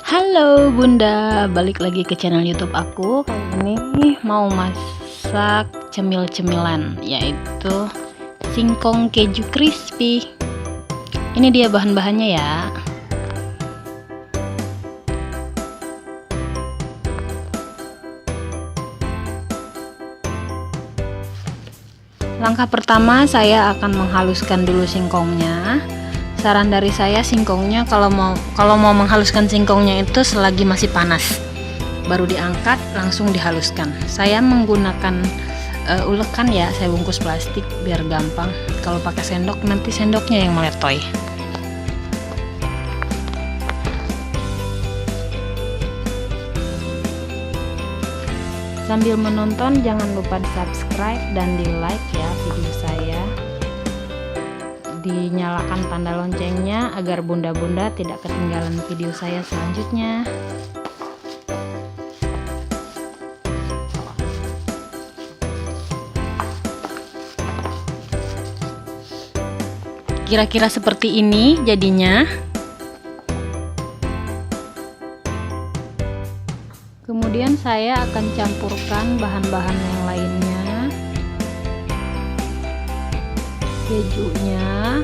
Halo Bunda, balik lagi ke channel YouTube aku. Kali ini mau masak cemil-cemilan, yaitu singkong keju crispy. Ini dia bahan-bahannya ya. Langkah pertama, saya akan menghaluskan dulu singkongnya. Saran dari saya, singkongnya kalau mau menghaluskan singkongnya itu selagi masih panas, baru diangkat langsung dihaluskan. Saya menggunakan ulekan ya, saya bungkus plastik biar gampang. Kalau pakai sendok nanti sendoknya yang meletoy. Sambil menonton jangan lupa di subscribe dan di like ya video saya. Dinyalakan tanda loncengnya agar bunda-bunda tidak ketinggalan video saya selanjutnya. Kira-kira seperti ini jadinya. Kemudian saya akan campurkan bahan-bahan yang lainnya. Kejunya,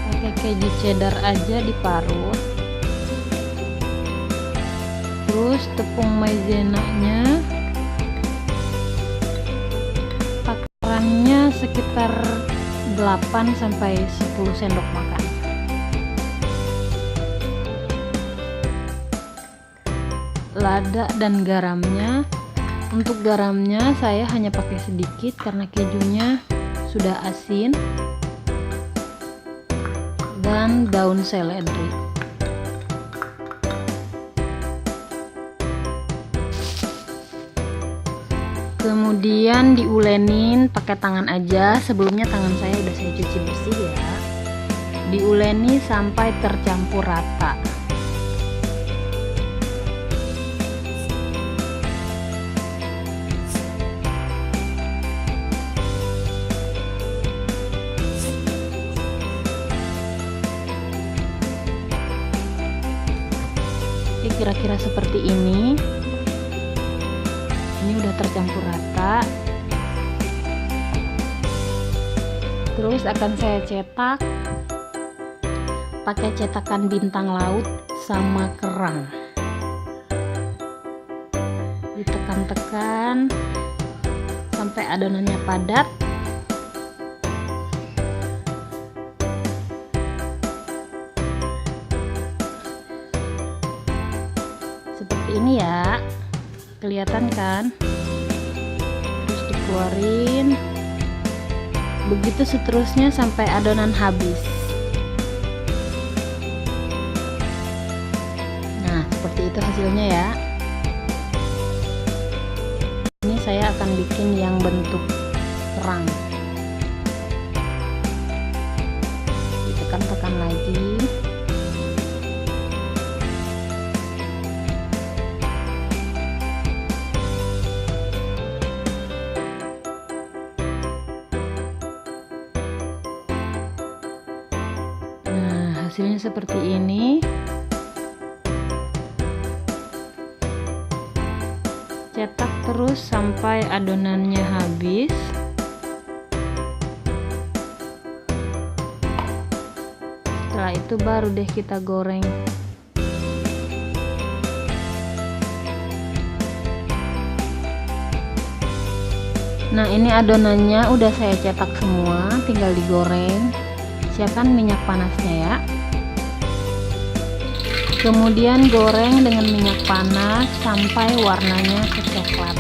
pakai keju cheddar aja diparut. Terus tepung maizenanya, takarannya sekitar 8-10 sendok makan. Lada dan garamnya. Untuk garamnya saya hanya pakai sedikit karena kejunya sudah asin. Dan daun seledri. Kemudian diulenin pakai tangan aja. Sebelumnya tangan saya udah saya cuci bersih ya. Diuleni sampai tercampur rata. Kira-kira seperti ini udah tercampur rata. Terus akan saya cetak pakai cetakan bintang laut sama kerang. Ditekan-tekan sampai adonannya padat. Seperti ini ya, kelihatan kan? Terus dikeluarin, begitu seterusnya sampai adonan habis. Nah, seperti itu hasilnya ya. Ini saya akan bikin yang bentuk kerang. Ditekan-tekan lagi. Hasilnya seperti ini. Cetak terus sampai adonannya habis. Setelah itu baru deh kita goreng. Nah, ini adonannya udah saya cetak semua, tinggal digoreng. Siapkan minyak panasnya ya. Kemudian goreng dengan minyak panas sampai warnanya kecoklatan.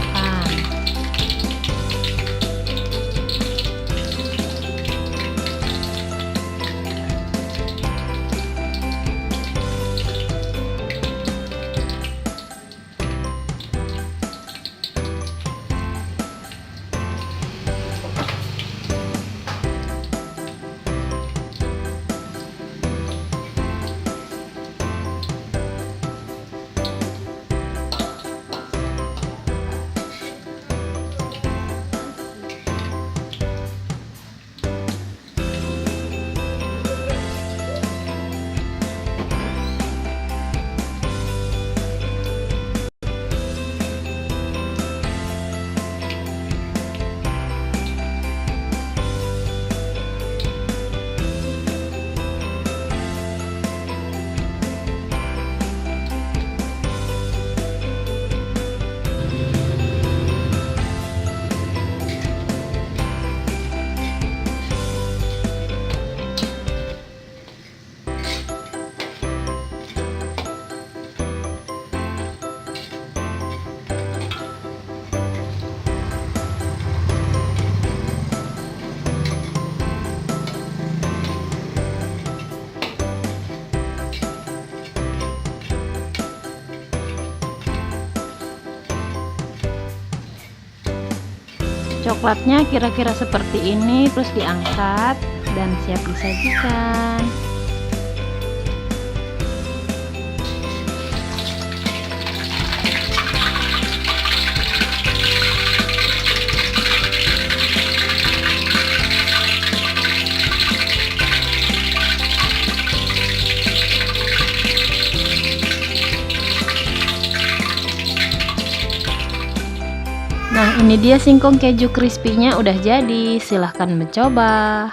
coklatnya kira-kira seperti ini, terus diangkat dan siap disajikan. Nah, ini dia singkong keju crispy-nya udah jadi. Silahkan mencoba.